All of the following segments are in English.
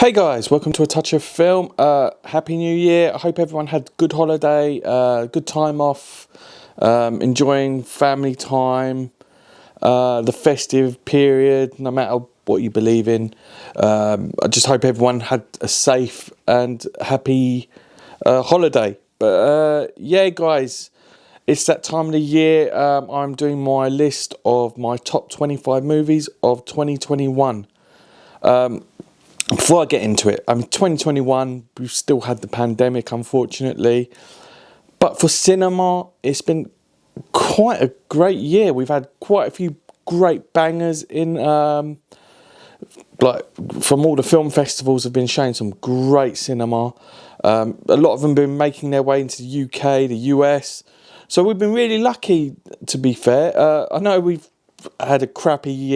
Hey guys, welcome to A Touch of Film. Happy New Year. I hope everyone had good holiday, good time off, enjoying family time, the festive period, no matter what you believe in. I just hope everyone had a safe and happy holiday. But yeah, guys, it's that time of the year. I'm doing my list of my top 25 movies of 2021. Before I get into it, 2021, we've still had the pandemic, unfortunately. But for cinema, it's been quite a great year. We've had quite a few great bangers in, like, from all the film festivals have been showing some great cinema. A lot of them have been making their way into the UK, the US. So we've been really lucky, to be fair. I know we've had a crappy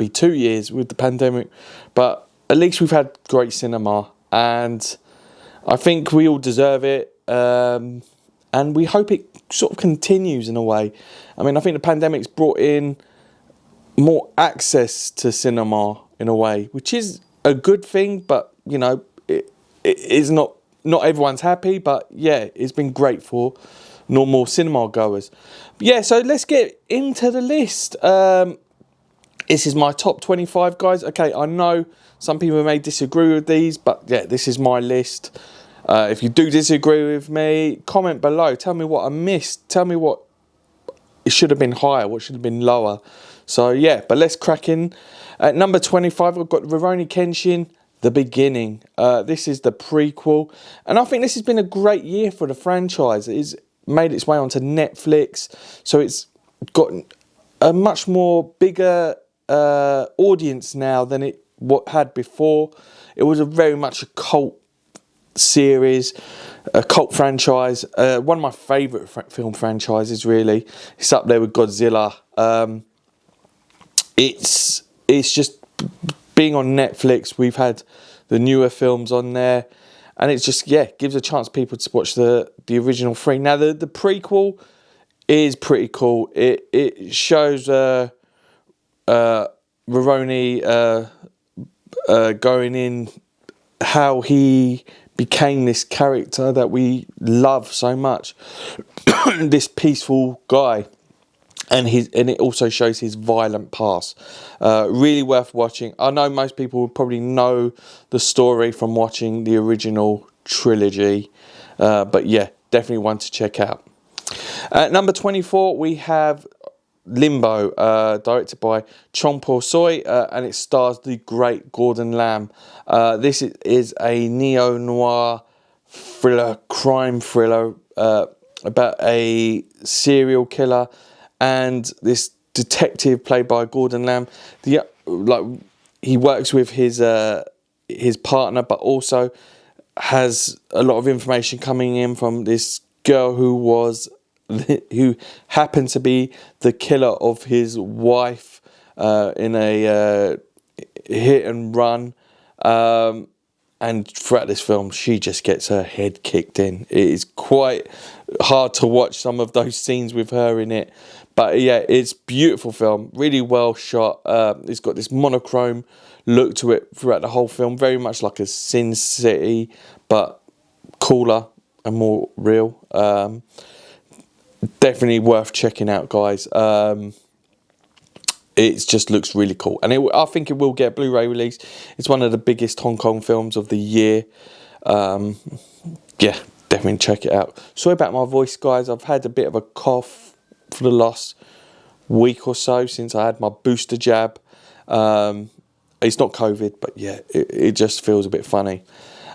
2 years with the pandemic, but at least we've had great cinema, and I think we all deserve it, and we hope it sort of continues in a way. I think the pandemic's brought in more access to cinema in a way, which is a good thing, but it is not everyone's happy, but yeah, it's been great for normal cinema goers. Yeah, so let's get into the list. This is my top 25, guys. Okay, I know some people may disagree with these, but yeah, this is my list. If you do disagree with me, comment below. Tell me what I missed. Tell me what it should have been higher, what should have been lower. So yeah, but let's crack in. At number 25, I've got Rurouni Kenshin, The Beginning. This is the prequel, and I think this has been a great year for the franchise. It's made its way onto Netflix, so it's got a much more bigger audience now than it had before. It was very much a cult series, a cult franchise, one of my favourite film franchises, really. It's up there with Godzilla. It's just being on Netflix. We've had the newer films on there, and it's just, yeah, gives a chance people to watch the original three. Now the prequel is pretty cool. It shows Rurouni going in, how he became this character that we love so much, this peaceful guy, and it also shows his violent past. Really worth watching. I know most people will probably know the story from watching the original trilogy, but yeah, definitely one to check out. At number 24, we have Limbo, directed by Chong Po-soi, and it stars the great Gordon Lam. This is a neo-noir thriller, crime thriller, about a serial killer and this detective played by Gordon Lam. He works with his partner, but also has a lot of information coming in from this girl who happened to be the killer of his wife in a hit and run. And throughout this film, she just gets her head kicked in. It is quite hard to watch some of those scenes with her in it. But yeah, it's a beautiful film, really well shot. It's got this monochrome look to it throughout the whole film, very much like a Sin City, but cooler and more real. Definitely worth checking out, guys. It just looks really cool, and I think it will get a Blu-ray release. It's one of the biggest Hong Kong films of the year. Yeah, definitely check it out. Sorry about my voice, guys. I've had a bit of a cough for the last week or so since I had my booster jab. It's not COVID, but yeah, it just feels a bit funny.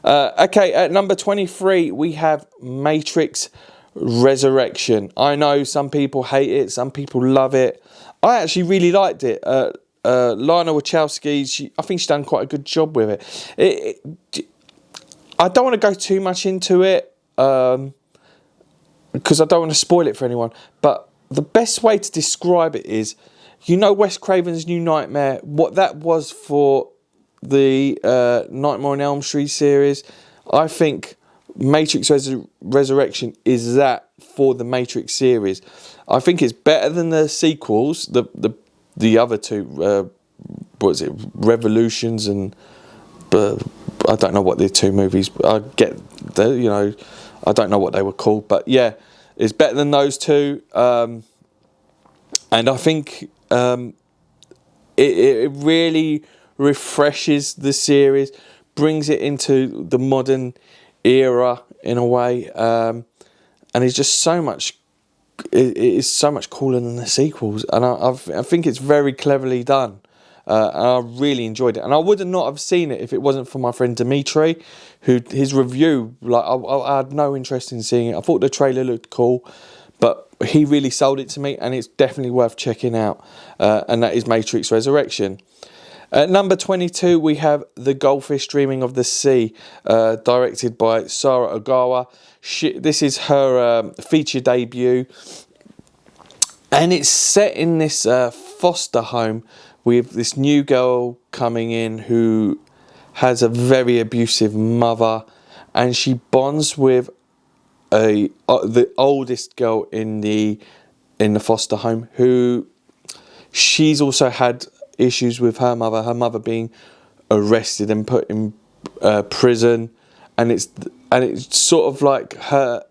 Okay, at number 23, we have Matrix Resurrection. I know some people hate it, some people love it. I actually really liked it. Lana Wachowski, I think she's done quite a good job with it. I don't want to go too much into it because I don't want to spoil it for anyone. But the best way to describe it is, Wes Craven's New Nightmare, what that was for the Nightmare on Elm Street series. I think Matrix Resurrection is that for the Matrix series. I think it's better than the sequels, the other two, what is it, Revolutions and but I don't know what the two movies. I get the, I don't know what they were called, but yeah, it's better than those two. And I think it really refreshes the series, brings it into the modern era in a way, and it's just so much. It is so much cooler than the sequels, and I think it's very cleverly done. And I really enjoyed it, and I would not have seen it if it wasn't for my friend Dimitri, who his review, like I had no interest in seeing it. I thought the trailer looked cool, but he really sold it to me, and it's definitely worth checking out. And that is Matrix Resurrection. At number 22, we have The Goldfish Dreaming of the Sea, directed by Sara Ogawa. This is her feature debut, and it's set in this foster home with this new girl coming in who has a very abusive mother, and she bonds with the oldest girl in the foster home, who she's also had issues with her mother being arrested and put in prison, and it's sort of like her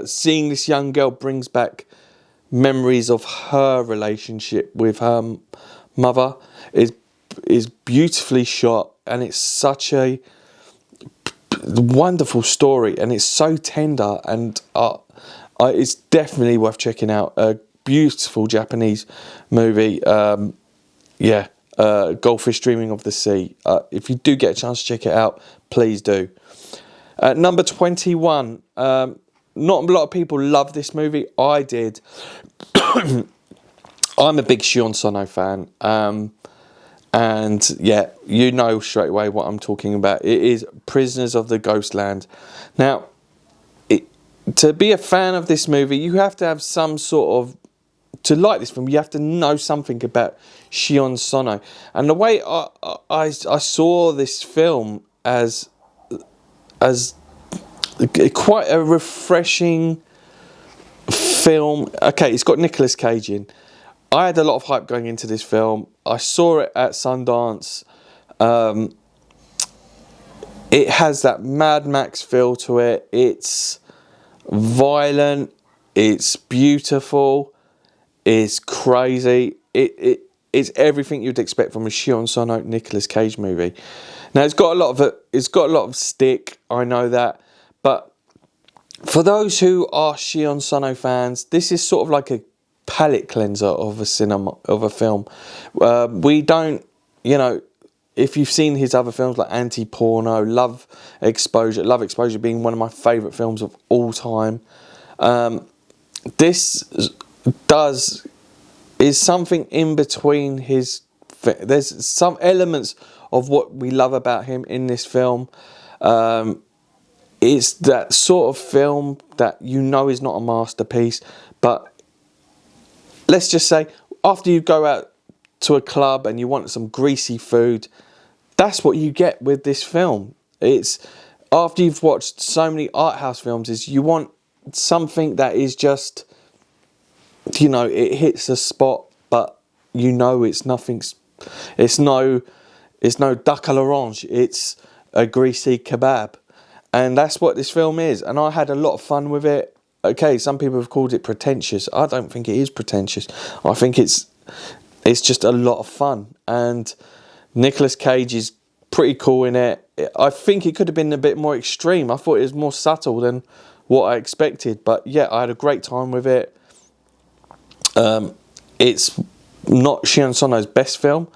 seeing this young girl brings back memories of her relationship with her mother. Is beautifully shot, and it's such a wonderful story, and it's so tender, and it's definitely worth checking out. A beautiful Japanese movie. Goldfish Dreaming of the Sea. If you do get a chance to check it out, please do. Number 21. Not a lot of people love this movie. I did. I'm a big Shion Sono fan. And yeah, you know straight away what I'm talking about. It is Prisoners of the Ghostland. Now, to be a fan of this movie, you have to have some sort of... To like this film, you have to know something about Shion Sono. And the way I saw this film as quite a refreshing film. Okay, it's got Nicolas Cage in. I had a lot of hype going into this film. I saw it at Sundance. It has that Mad Max feel to it. It's violent. It's beautiful. It's crazy. It's everything you'd expect from a Shion Sono Nicolas Cage movie. Now it's got a lot of stick. I know that, but for those who are Shion Sono fans, this is sort of like a palate cleanser of a film. We don't, if you've seen his other films like Anti-Porno, Love Exposure being one of my favourite films of all time. This is something in between his... There's some elements of what we love about him in this film. It's that sort of film that is not a masterpiece, but let's just say after you go out to a club and you want some greasy food, that's what you get with this film. It's after you've watched so many art house films, is you want something that is just, it hits a spot, but it's nothing. It's no duck à l'orange. It's a greasy kebab, and that's what this film is. And I had a lot of fun with it. Okay, some people have called it pretentious. I don't think it is pretentious. I think it's just a lot of fun. And Nicolas Cage is pretty cool in it. I think it could have been a bit more extreme. I thought it was more subtle than what I expected. But yeah, I had a great time with it. It's not Shion Sono's best film.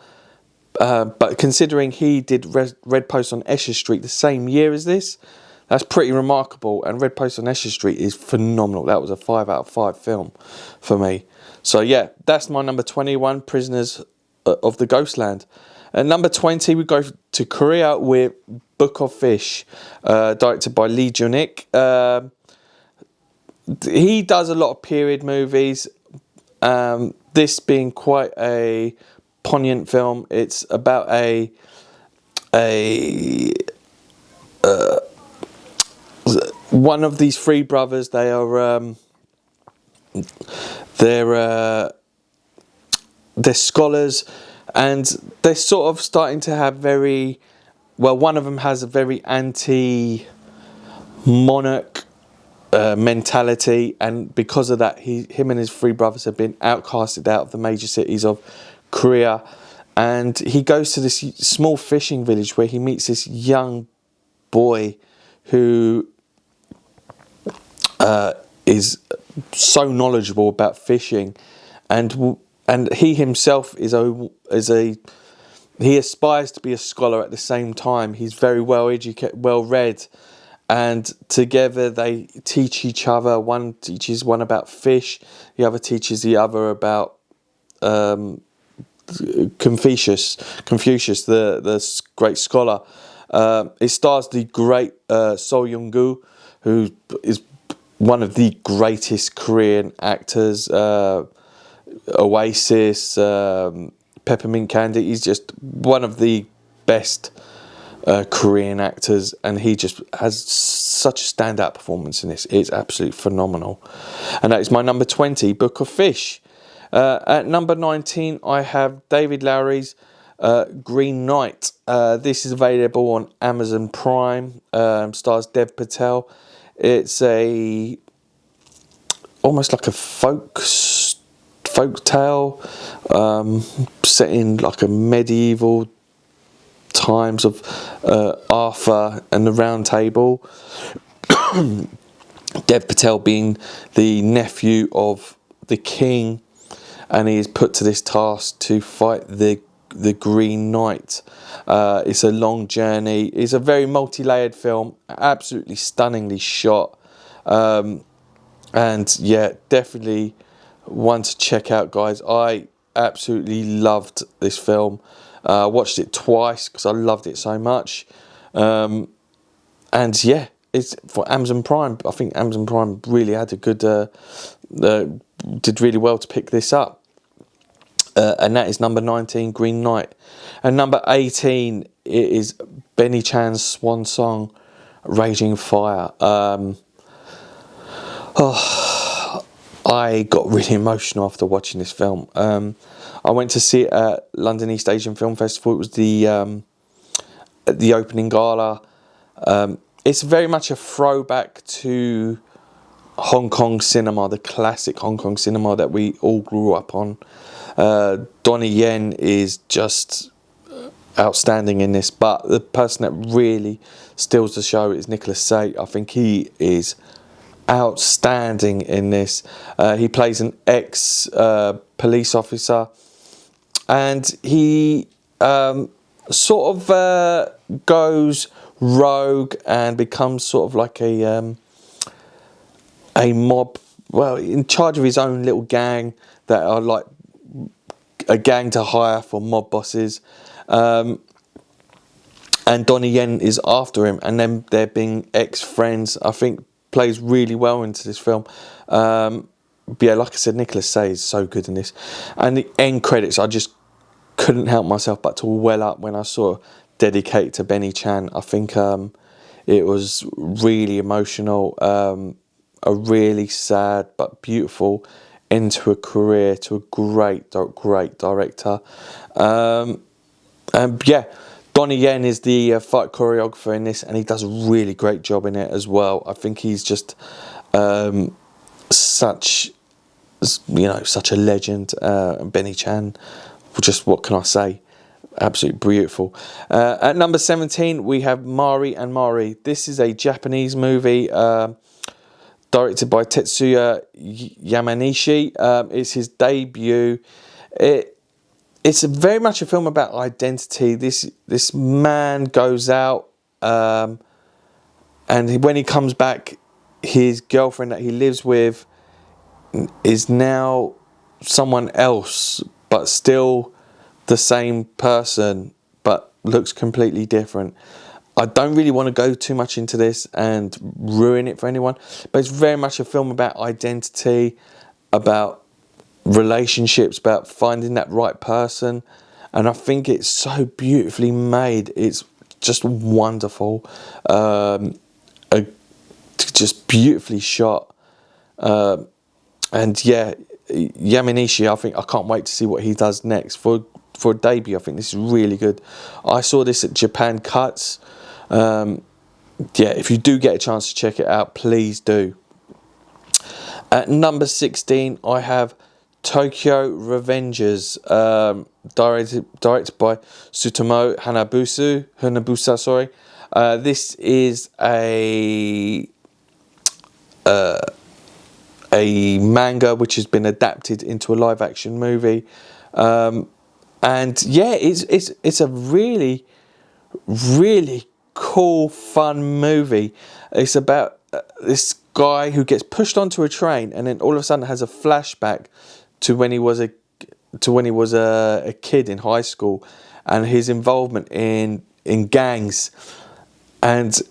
But considering he did Red Post on Esher Street the same year as this, that's pretty remarkable. And Red Post on Esher Street is phenomenal. That was a 5 out of 5 film for me. So yeah, that's my number 21, Prisoners of the Ghostland. At number 20, we go to Korea with Book of Fish, directed by Lee Jun-ik. He does a lot of period movies. This being quite a poignant film. It's about one of these three brothers. They're scholars, and they're sort of starting to have very well, one of them has a very anti-monarch mentality, and because of that, him and his three brothers have been outcasted out of the major cities of Korea, and he goes to this small fishing village where he meets this young boy who is so knowledgeable about fishing, and he himself he aspires to be a scholar at the same time. He's very well educated, well read, and together they teach each other. One teaches one about fish, the other teaches the other about Confucius, the great scholar. It stars the great Seo Young-gu, who is one of the greatest Korean actors. Oasis, Peppermint Candy. He's just one of the best Korean actors, and he just has such a standout performance in this. It's absolutely phenomenal. And that is my number 20, Book of Fish. At number 19, I have David Lowery's Green Knight. This is available on Amazon Prime. Stars Dev Patel. It's almost like a folk tale set in like a medieval times of Arthur and the Round Table. Dev Patel being the nephew of the king, and he is put to this task to fight the Green Knight. It's a long journey. It's a very multi-layered film, absolutely stunningly shot, and yeah, definitely one to check out, guys. I absolutely loved this film. Watched it twice because I loved it so much, and yeah, it's for Amazon Prime. I think Amazon Prime really had a good did really well to pick this up. And that is number 19, Green Knight. And number 18, it is Benny Chan's swan song, Raging Fire. I got really emotional after watching this film. I went to see it at London East Asian Film Festival. It was the opening gala. It's very much a throwback to Hong Kong cinema, the classic Hong Kong cinema that we all grew up on. Donnie Yen is just outstanding in this, but the person that really steals the show is Nicholas Tsay. I think he is outstanding in this. He plays an ex police officer, and he sort of goes rogue and becomes sort of like a mob, well, in charge of his own little gang that are like a gang to hire for mob bosses, and Donnie Yen is after him, and then they're being ex-friends. I think plays really well into this film. But yeah, like I said, Nicholas Tsay is so good in this, and the end credits, I just couldn't help myself but to well up when I saw Dedicated to Benny Chan. I think it was really emotional, a really sad but beautiful end to a career, to a great director. And yeah, Donnie Yen is the fight choreographer in this, and he does a really great job in it as well. I think he's just such a legend. Benny Chan, just what can I say? Absolutely beautiful. At number 17, we have Mari and Mari. This is a Japanese movie directed by Tetsuya Yamanishi. It's his debut. It's very much a film about identity. This man goes out, and when he comes back, his girlfriend that he lives with is now someone else, but still the same person, but looks completely different. I don't really want to go too much into this and ruin it for anyone, but it's very much a film about identity, about relationships, about finding that right person, and I think it's so beautifully made. It's just wonderful, just beautifully shot, and yeah, Yamanishi, I can't wait to see what he does next. For for a debut, I think this is really good. I saw this at Japan Cuts. Yeah, if you do get a chance to check it out, please do. At number 16, I have Tokyo Revengers, directed by Tsutomu Hanabusa. Sorry, this is a manga which has been adapted into a live-action movie, and yeah, it's a really cool, fun movie. It's about this guy who gets pushed onto a train, and then all of a sudden has a flashback to when he was a kid in high school, and his involvement in gangs, and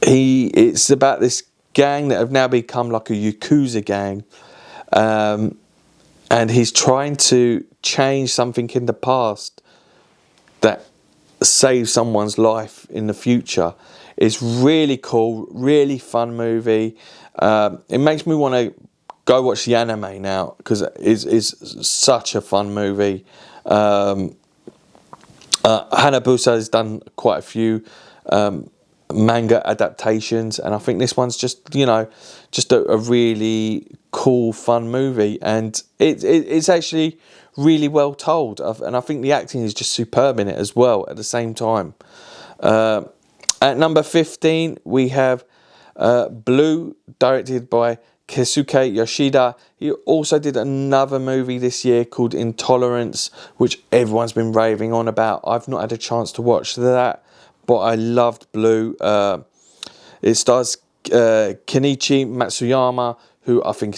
it's about this gang that have now become like a Yakuza gang, and he's trying to change something in the past that save someone's life in the future. It's really cool, really fun movie. It makes me want to go watch the anime now, because it's such a fun movie. Hanabusa has done quite a few manga adaptations, and I think this one's just a really cool, fun movie, and it's actually really well told, and I think the acting is just superb in it as well at the same time. At number 15, we have Blue, directed by Keisuke Yoshida. He also did another movie this year called Intolerance, which everyone's been raving on about. I've not had a chance to watch that, but I loved Blue. It stars Kenichi Matsuyama, who I think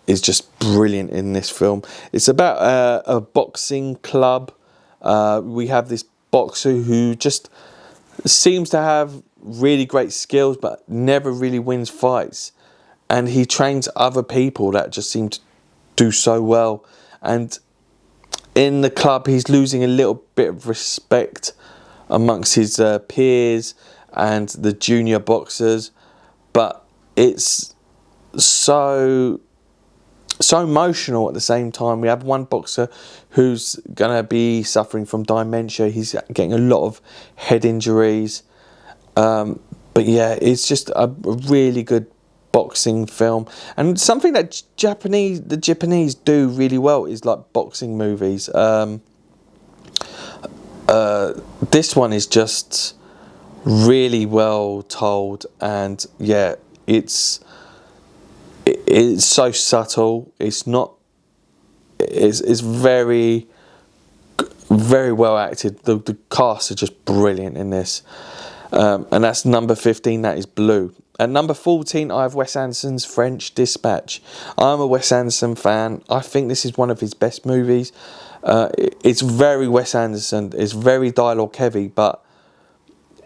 is just brilliant in this film. It's about a boxing club. We have this boxer who just seems to have really great skills, but never really wins fights. And he trains other people that just seem to do so well. And in the club, he's losing a little bit of respect amongst his peers and the junior boxers. But it's so emotional at the same time. We have one boxer who's going to be suffering from dementia. He's getting a lot of head injuries. But yeah, it's just a really good boxing film. And something that the Japanese do really well is like boxing movies. This one is just really well told, and yeah, it's so subtle. It's very well acted. The cast are just brilliant in this. And that's number 15, that is Blue. At number 14, I have Wes Anderson's French Dispatch. I'm a Wes Anderson fan. I think this is one of his best movies. It's very Wes Anderson. It's very dialogue heavy, but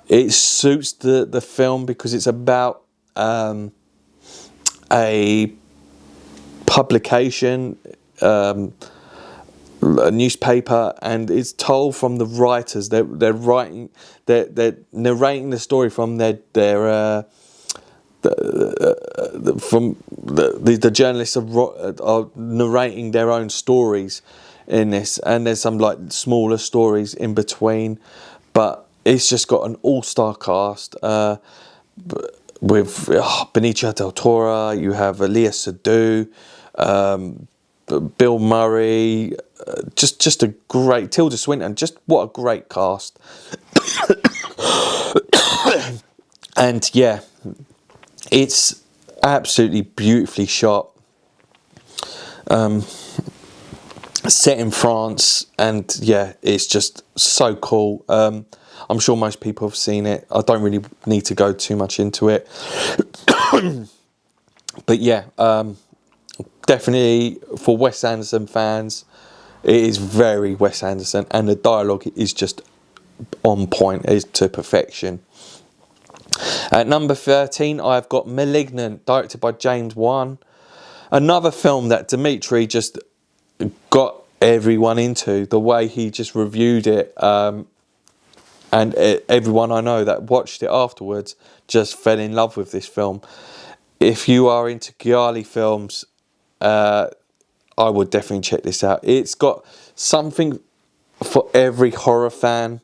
it suits the film because it's about a publication, a newspaper, and it's told from the writers. They're narrating the story from the journalists are narrating their own stories in this, and there's some like smaller stories in between, but it's just got an all-star cast with Benicio del Toro. You have Elia Seydoux, Bill Murray, just a great Tilda Swinton. Just what a great cast. And yeah, it's absolutely beautifully shot. Set in France, and yeah, it's just so cool. I'm sure most people have seen it. I don't really need to go too much into it. But yeah, definitely for Wes Anderson fans, it is very Wes Anderson, and the dialogue is just on point, is to perfection. At number 13, I've got Malignant, directed by James Wan. Another film that Dimitri just got everyone into, the way he just reviewed it, and everyone I know that watched it afterwards just fell in love with this film. If you are into Gialli films, I would definitely check this out. It's got something for every horror fan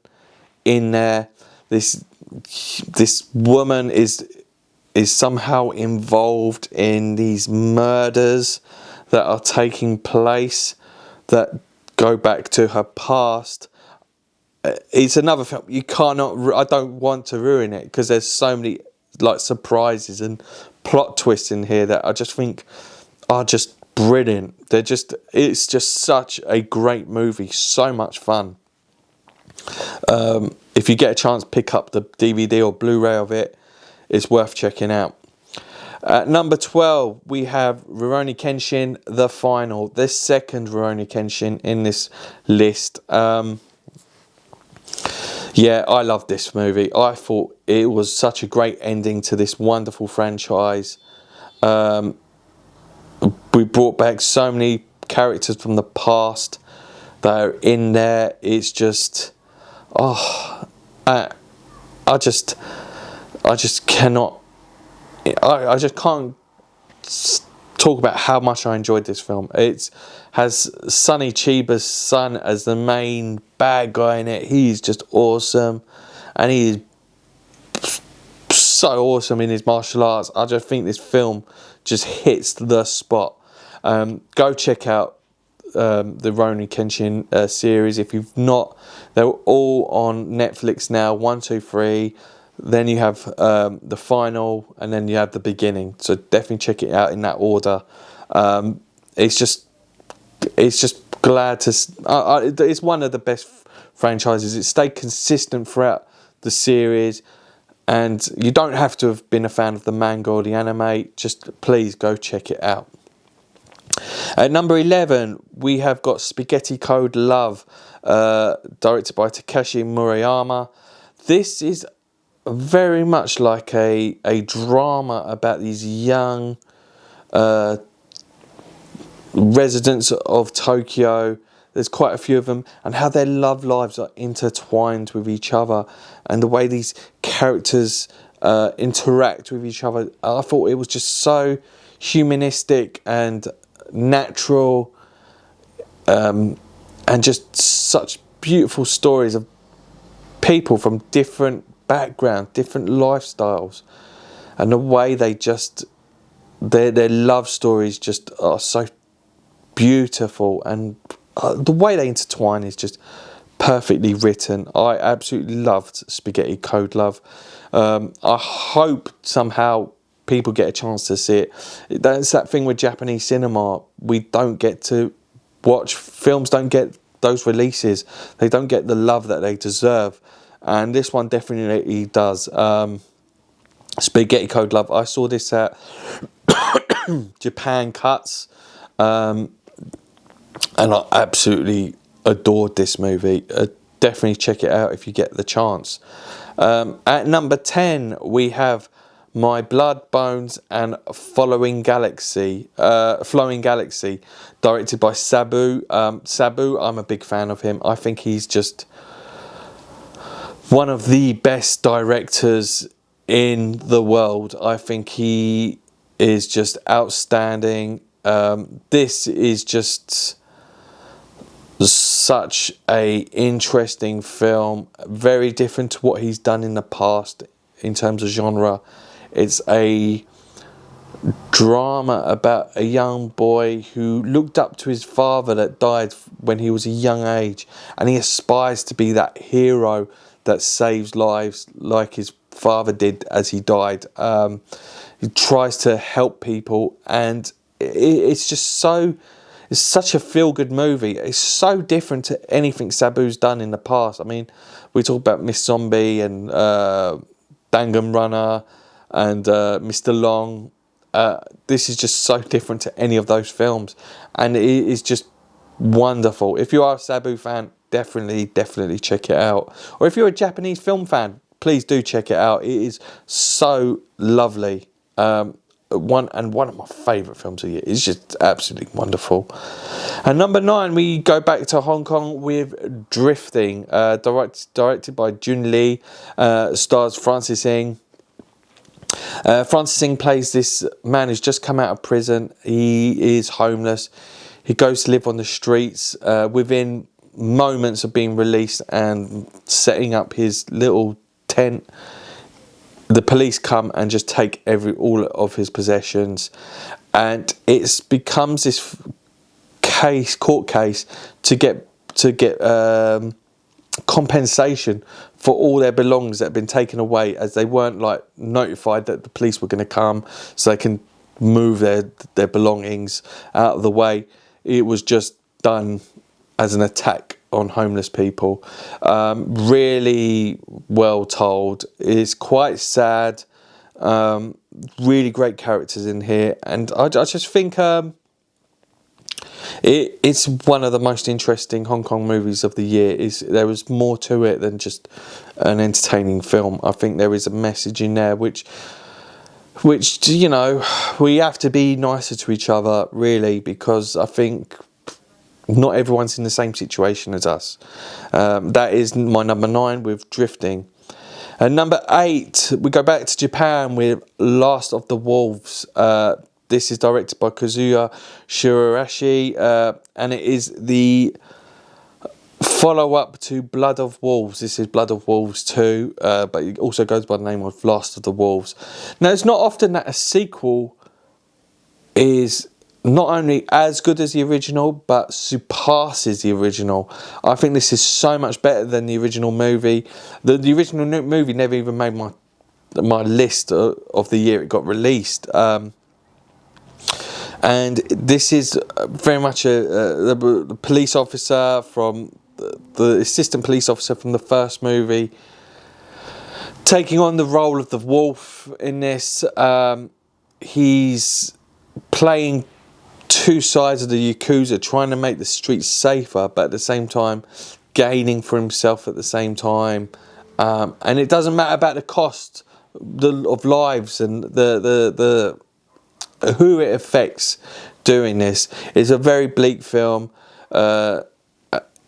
in there. This woman is somehow involved in these murders that are taking place that go back to her past. It's another film you cannot. I don't want to ruin it because there's so many like surprises and plot twists in here that I just think are just brilliant. It's just such a great movie, so much fun. If you get a chance, pick up the DVD or Blu-ray of it. It's worth checking out. At number 12, we have Rurouni Kenshin, The Final, the second Rurouni Kenshin in this list. Yeah, I love this movie. I thought it was such a great ending to this wonderful franchise. We brought back so many characters from the past that are in there. It's just, I just cannot. I just can't talk about how much I enjoyed this film. It has Sonny Chiba's son as the main bad guy in it. He's just awesome, and he is so awesome in his martial arts. I just think this film just hits the spot. Go check out the Rurouni Kenshin series if you've not. They're all on Netflix now. 1, 2, 3. Then you have The Final, and then you have The Beginning. So definitely check it out in that order. It's just glad to. It's one of the best franchises. It stayed consistent throughout the series, and you don't have to have been a fan of the manga or the anime. Just please go check it out. At number 11, we have got Spaghetti Code Love, directed by Takashi Murayama. This is very much like a drama about these young residents of Tokyo. There's quite a few of them, and how their love lives are intertwined with each other, and the way these characters interact with each other. I thought it was just so humanistic and natural, and just such beautiful stories of people from different backgrounds, different lifestyles, and the way they just their love stories just are so beautiful, and the way they intertwine is just perfectly written. I absolutely loved Spaghetti Code Love. I hope somehow people get a chance to see it. That's that thing with Japanese cinema. We don't get to watch films, don't get those releases. They don't get the love that they deserve, and this one definitely does. Spaghetti Code Love. I saw this at Japan Cuts, and I absolutely adored this movie. Definitely check it out if you get the chance. At number 10, we have My Blood, Bones and Flowing Galaxy, directed by Sabu. Sabu, I'm a big fan of him. I think he's just one of the best directors in the world. I think he is just outstanding. This is just such a interesting film, very different to what he's done in the past in terms of genre. It's a drama about a young boy who looked up to his father that died when he was a young age, and he aspires to be that hero that saves lives like his father did as he died. He tries to help people, and it's such a feel-good movie. It's so different to anything Sabu's done in the past. I mean, we talk about Miss Zombie and Danganronpa and Mr. Long. This is just so different to any of those films, and it is just wonderful. If you are a Sabu fan, definitely check it out. Or if you're a Japanese film fan, please do check it out. It is so lovely. One of my favourite films of the year. It's just absolutely wonderful. And number 9, we go back to Hong Kong with Drifting, directed by Jun Lee, stars Francis Ng. Francis Ng plays this man who's just come out of prison. He is homeless. He goes to live on the streets. Within moments of being released and setting up his little tent, the police come and just take all of his possessions, and it becomes this court case to get compensation for all their belongings that have been taken away, as they weren't like notified that the police were going to come so they can move their belongings out of the way. It was just done as an attack on homeless people. Really well told. It's quite sad. Really great characters in here, and I just think it's one of the most interesting Hong Kong movies of the year. There was more to it than just an entertaining film. I think there is a message in there which you know, we have to be nicer to each other, really, because I think not everyone's in the same situation as us. That is my number 9 with Drifting. And number 8, we go back to Japan with Last of the Wolves. This is directed by Kazuya Shiraishi, and it is the follow-up to Blood of Wolves. This is Blood of Wolves 2, but it also goes by the name of Last of the Wolves. Now, it's not often that a sequel is not only as good as the original, but surpasses the original. I think this is so much better than the original movie. The original movie never even made my list of the year it got released. And this is very much the police officer from the assistant police officer from the first movie, taking on the role of the wolf in this. He's playing two sides of the Yakuza, trying to make the streets safer, but at the same time gaining for himself at the same time. And it doesn't matter about the cost of lives and the who it affects doing this. It's a very bleak film.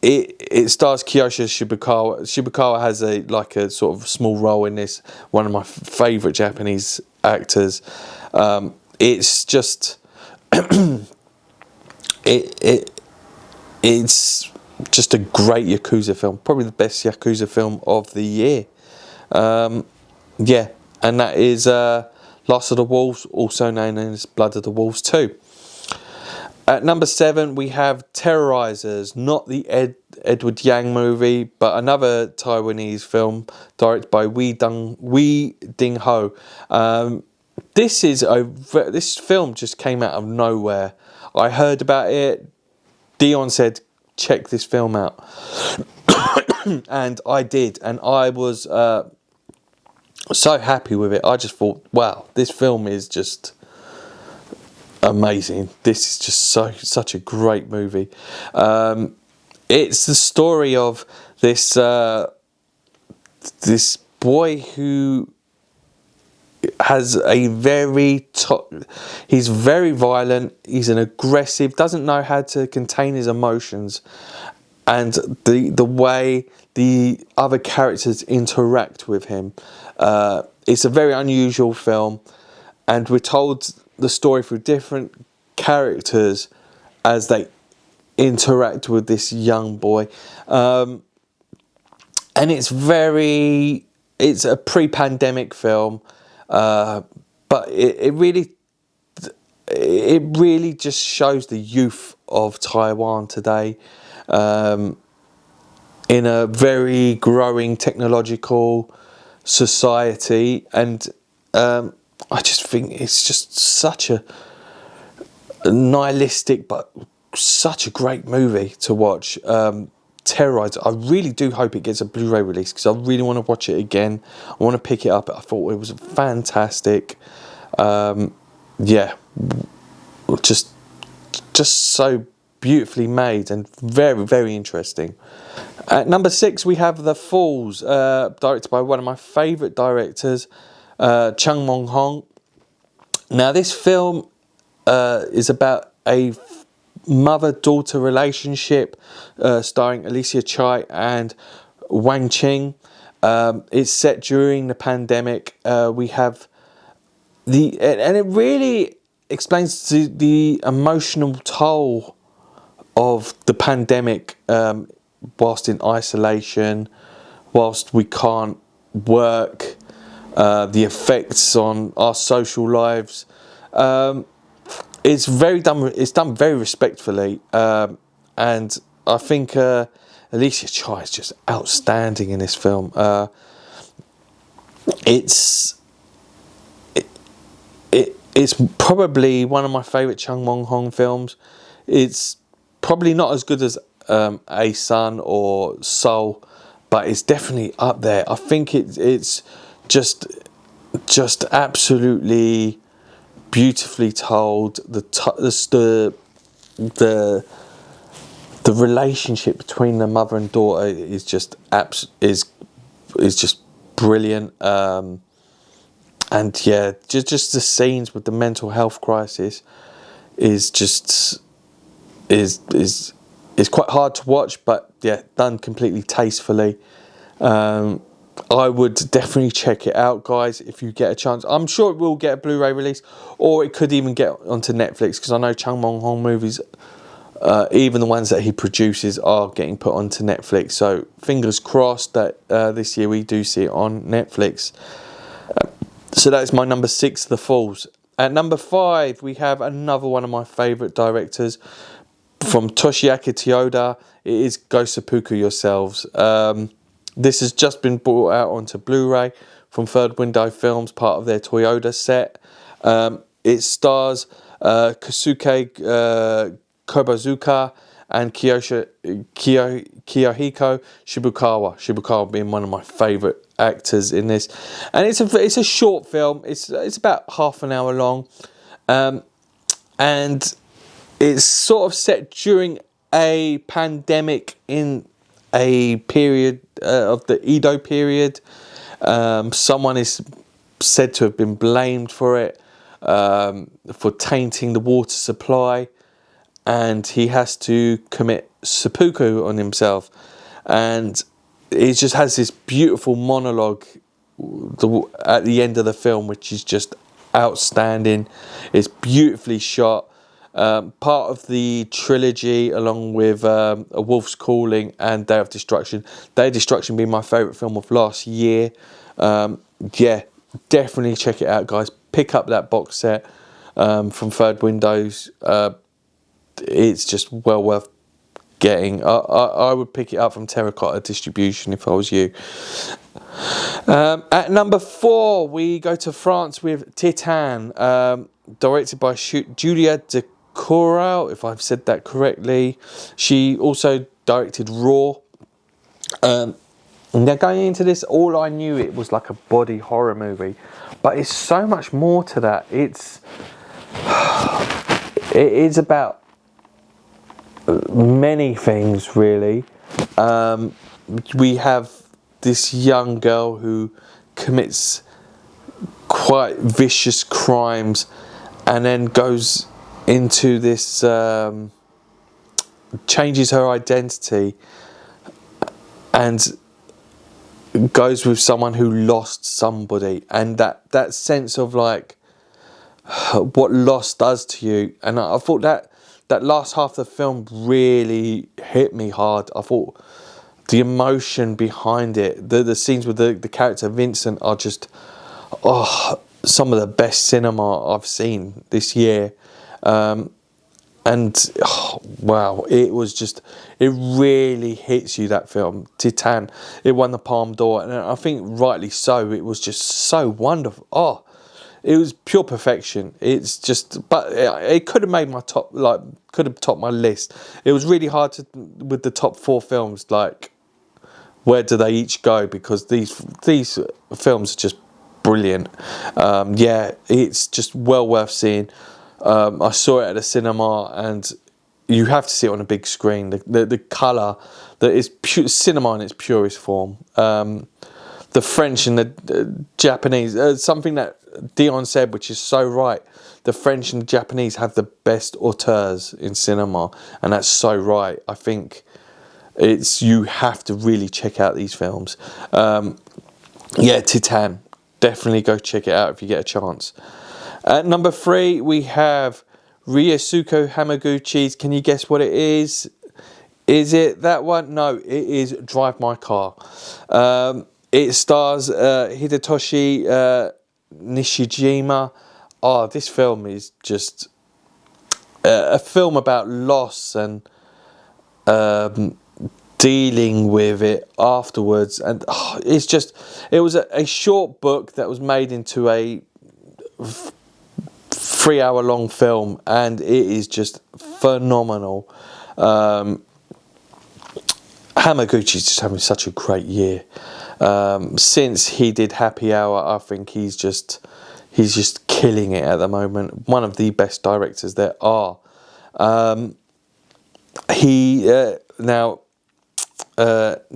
It stars Kiyoshi Shibukawa. Shibukawa has a sort of small role in this. One of my favourite Japanese actors. It's just it's just a great Yakuza film. Probably the best Yakuza film of the year. Yeah, and that is Last of the Wolves, also known as Blood of the Wolves 2. At number 7, we have Terrorizers, not the Edward Yang movie, but another Taiwanese film directed by Wee Ding Ho. This film just came out of nowhere. I heard about it. Dion said, check this film out. And I did, and I was so happy with it. I just thought, wow, this film is just amazing. This is just such a great movie. It's the story of this boy who has he's very violent, he's an aggressive, doesn't know how to contain his emotions, and the way the other characters interact with him. It's a very unusual film, and we're told the story through different characters as they interact with this young boy. And it's a pre-pandemic film, but it really just shows the youth of Taiwan today, in a very growing technological society, and I just think it's just such a nihilistic but such a great movie to watch. Terrorizer. I really do hope it gets a Blu-ray release, because I really want to watch it again. I want to pick it up. I thought it was fantastic. Yeah, just so beautifully made and very, very interesting. At number 6, we have The Falls, directed by one of my favourite directors, Chung Mong Hong. Now, this film is about a mother-daughter relationship, starring Alicia Chai and Wang Qing. It's set during the pandemic. We have and it really explains the emotional toll of the pandemic whilst in isolation, whilst we can't work, the effects on our social lives. It's done very respectfully, and I think Alicia Chai is just outstanding in this film. It's probably one of my favourite Chung Wong Hong films. It's probably not as good as A Sun or Soul, but it's definitely up there. I think it's just absolutely beautifully told. The relationship between the mother and daughter is just brilliant. And yeah, just the scenes with the mental health crisis is quite hard to watch, but yeah, done completely tastefully. I would definitely check it out, guys, if you get a chance. I'm sure it will get a Blu-ray release, or it could even get onto Netflix, because I know Chung Wong Hong movies, even the ones that he produces, are getting put onto Netflix. So fingers crossed that this year we do see it on Netflix. So that is my number 6, The Falls. At number 5, we have another one of my favourite directors from Toshiaki Toyoda. It is Go Seppuku Yourselves. This has just been brought out onto Blu-ray from Third Window Films, part of their Toyoda set. It stars Kosuke Kobazuka and Kiyohiko Shibukawa. Shibukawa being one of my favourite actors in this, and it's a short film. It's about half an hour long, and it's sort of set during a pandemic in a period of the Edo period. Someone is said to have been blamed for it, for tainting the water supply, and he has to commit seppuku on himself, and he just has this beautiful monologue at the end of the film, which is just outstanding. It's beautifully shot. Part of the trilogy, along with A Wolf's Calling and Day of Destruction. Day of Destruction being my favourite film of last year. Yeah, definitely check it out, guys. Pick up that box set from Third Windows. It's just well worth getting. I would pick it up from Terracotta Distribution if I was you. At number 4, we go to France with Titane, directed by Julia Ducournau, if I've said that correctly. She also directed Raw. Now, going into this, all I knew it was like a body horror movie, but it's so much more to that. It is about many things, really. We have this young girl who commits quite vicious crimes and then goes into this, changes her identity and goes with someone who lost somebody, and that sense of like what loss does to you. And I thought that last half of the film really hit me hard. I thought the emotion behind it, the scenes with the character Vincent are just some of the best cinema I've seen this year. And wow, it really hits you, that film, Titane. It won the Palme d'Or, and I think rightly so. It was just so wonderful. It was pure perfection. It's just, but it could have made my top, could have topped my list. It was really hard with the top 4 films, like, where do they each go? Because these films are just brilliant. Yeah, it's just well worth seeing. I saw it at the cinema, and you have to see it on a big screen. The colour, that is cinema in its purest form. The French and the Japanese, something that Dion said, which is so right. The French and the Japanese have the best auteurs in cinema, and that's so right. I think you have to really check out these films. Yeah, Titane, definitely go check it out if you get a chance. At number 3, we have Ryosuke Hamaguchi's. Can you guess what it is? Is it that one? No, it is Drive My Car. It stars Hidetoshi Nishijima. Oh, this film is just a film about loss and dealing with it afterwards. And it was a short book that was made into a 3-hour long film, and it is just phenomenal. Hamaguchi's just having such a great year. Since he did Happy Hour, I think he's just killing it at the moment. One of the best directors there are.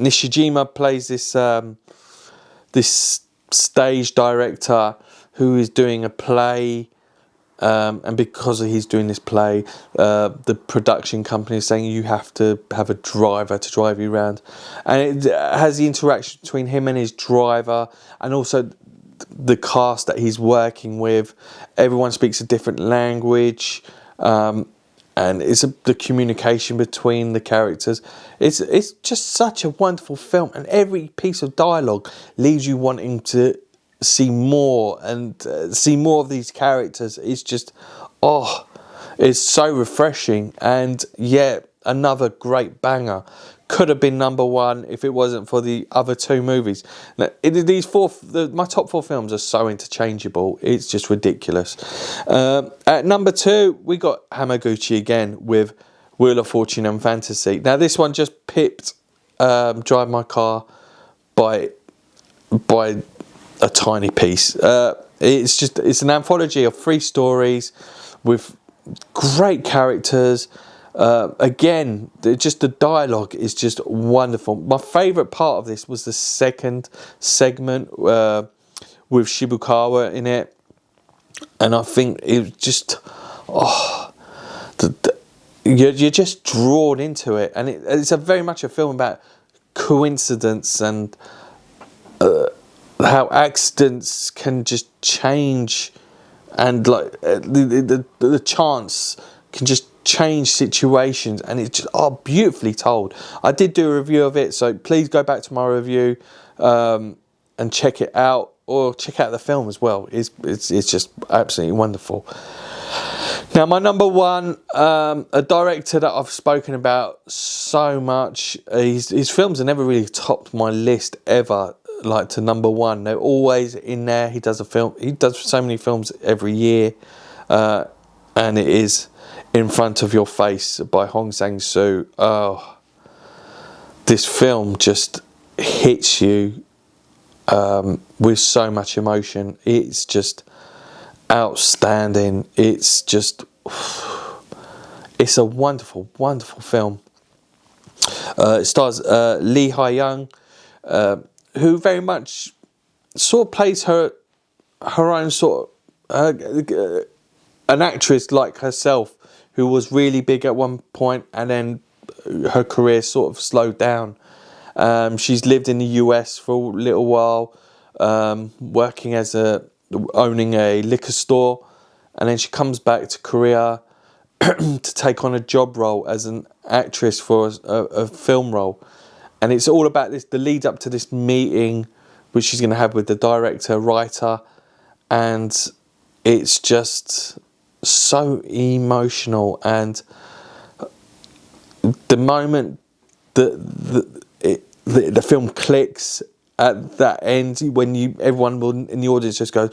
Nishijima plays this stage director who is doing a play. And because he's doing this play, the production company is saying you have to have a driver to drive you around, and it has the interaction between him and his driver, and also the cast that he's working with. Everyone speaks a different language, and it's the communication between the characters. It's just such a wonderful film, and every piece of dialogue leaves you wanting to see more and see more of these characters. It's just, it's so refreshing. And yeah, another great banger. Could have been number one if it wasn't for the other two movies. Now, my top 4 films are so interchangeable. It's just ridiculous. At number 2, we got Hamaguchi again with Wheel of Fortune and Fantasy. Now this one just pipped Drive My Car by a tiny piece. It's an anthology of 3 stories with great characters. Again, just the dialogue is just wonderful. My favourite part of this was the second segment with Shibukawa in it, and I think it was just you're just drawn into it, and it's very much a film about coincidence and how accidents can just change, and like the chance can just change situations, and it's just beautifully told. I did do a review of it, so please go back to my review and check it out, or check out the film as well. It's just absolutely wonderful. Now my number 1, a director that I've spoken about so much. His films have never really topped my list ever, like to number 1. They're always in there. He does so many films every year, and it is In Front of Your Face by Hong Sang-soo. Oh, this film just hits you with so much emotion. It's just outstanding. It's a wonderful, wonderful film. It stars Lee Ha-young, who very much sort of plays her own sort of an actress like herself, who was really big at one point, and then her career sort of slowed down. She's lived in the US for a little while, working owning a liquor store, and then she comes back to Korea to take on a job role as an actress for a film role. And it's all about the lead up to this meeting which she's going to have with the director, writer, and it's just so emotional. And the moment the film clicks at that end, when everyone in the audience just goes,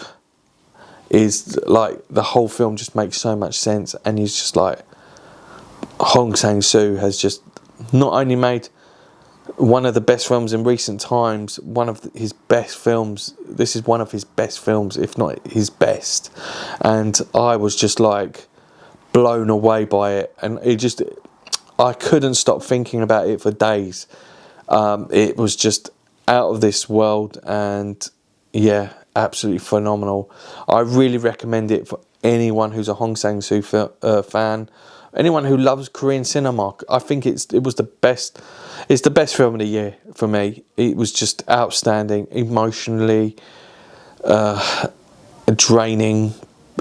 is like the whole film just makes so much sense. And he's just like, Hong Sang-soo has just not only made one of the best films in recent times, one of his best films. This is one of his best films, if not his best. And I was just like blown away by it, and I couldn't stop thinking about it for days. It was just out of this world, and yeah, absolutely phenomenal. I really recommend it for anyone who's a Hong Sang-soo fan, anyone who loves Korean cinema. I think it was the best. It's the best film of the year for me. It was just outstanding, emotionally draining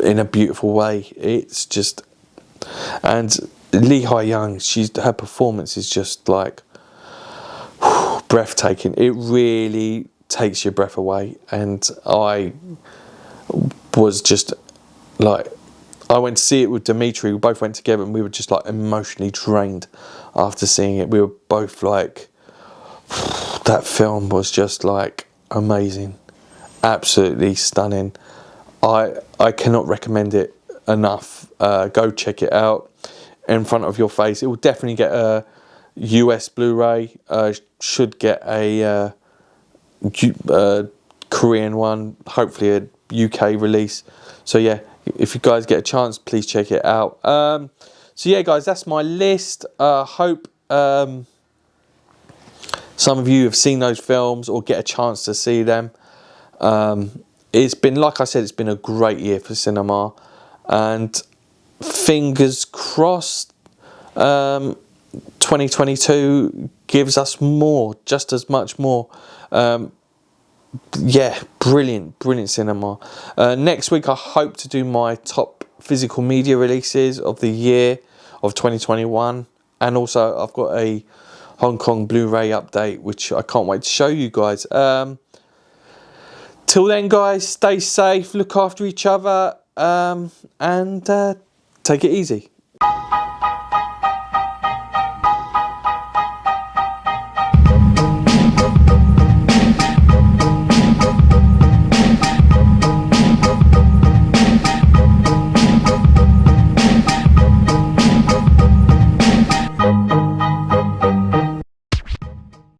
in a beautiful way. It's just, and Lee Hai-young, her performance is just like breathtaking. It really takes your breath away, and I was just like, I went to see it with Dimitri. We both went together, and we were just like emotionally drained after seeing it. We were both like, that film was just like amazing, absolutely stunning. I cannot recommend it enough. Go check it out in front of your face. It will definitely get a US Blu-ray. Should get a Korean one, hopefully a UK release. So yeah, if you guys get a chance, please check it out. So yeah, guys, that's my list. Hope some of you have seen those films or get a chance to see them. It's been, like I said, it's been a great year for cinema, and fingers crossed 2022 gives us more, just as much more. Yeah, brilliant cinema. Next week I hope to do my top physical media releases of the year of 2021, and also I've got a Hong Kong Blu-ray update which I can't wait to show you guys. Till then, guys, stay safe, look after each other, and take it easy.